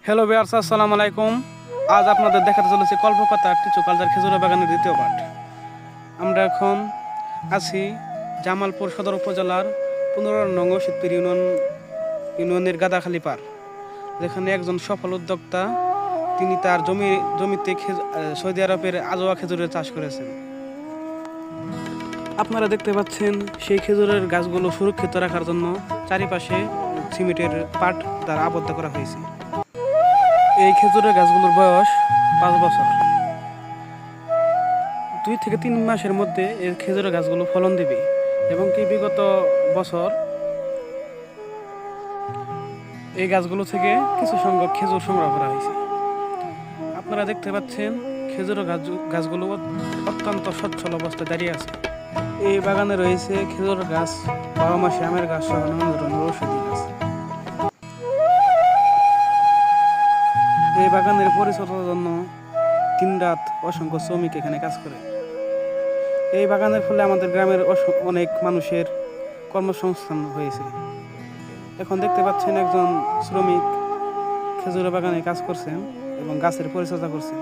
Hello viewers, আসসালামু আলাইকুম। আজ আপনাদের দেখাতে চলেছে কল্পকথা টিচু কালচার খেজুরের বাগানের দ্বিতীয় পাঠ। আমরা এখন আছি জামালপুর সদর উপজেলার 15 নং শীতপুর ইউনিয়নের গাদাখালী পার, যেখানে একজন সফল উদ্যোক্তা তিনি তার জমিতে সৌদি আরবের আজোয়া খেজুরের চাষ করেছেন। আপনারা দেখতে পাচ্ছেন সেই খেজুরের গাছগুলো সুরক্ষিত রাখার জন্য চারিপাশে সিমেন্টের পাট দ্বারা আবদ্ধ করা হয়েছে। এই খেজুরের গাছগুলোর বয়স 5 বছর। 2 থেকে 3 মাসের মধ্যে এই খেজুরের গাছগুলো ফলন দিবে এবং কি বিগত বছর এই গাছগুলো থেকে কিছু সংখ্যক খেজুর সংগ্রহ করা হয়েছে। আপনারা দেখতে পাচ্ছেন খেজুরের গাছগুলো অত্যন্ত সচ্ছল অবস্থায় দাঁড়িয়ে আছে। এই বাগানে রয়েছে খেজুর গাছ, 12 মাসে আমের গাছ সহ নানান ধরনের ঔষধি গাছ। এই বাগানের পরিচর্যার জন্য দিনরাত অসংখ্য শ্রমিক এখানে কাজ করে। এই বাগানের ফলে আমাদের গ্রামের অনেক মানুষের কর্মসংস্থান হয়েছে। এখন দেখতে পাচ্ছেন একজন শ্রমিক খেজুরের বাগানে কাজ করছেন এবং গাছের পরিচর্যা করছেন।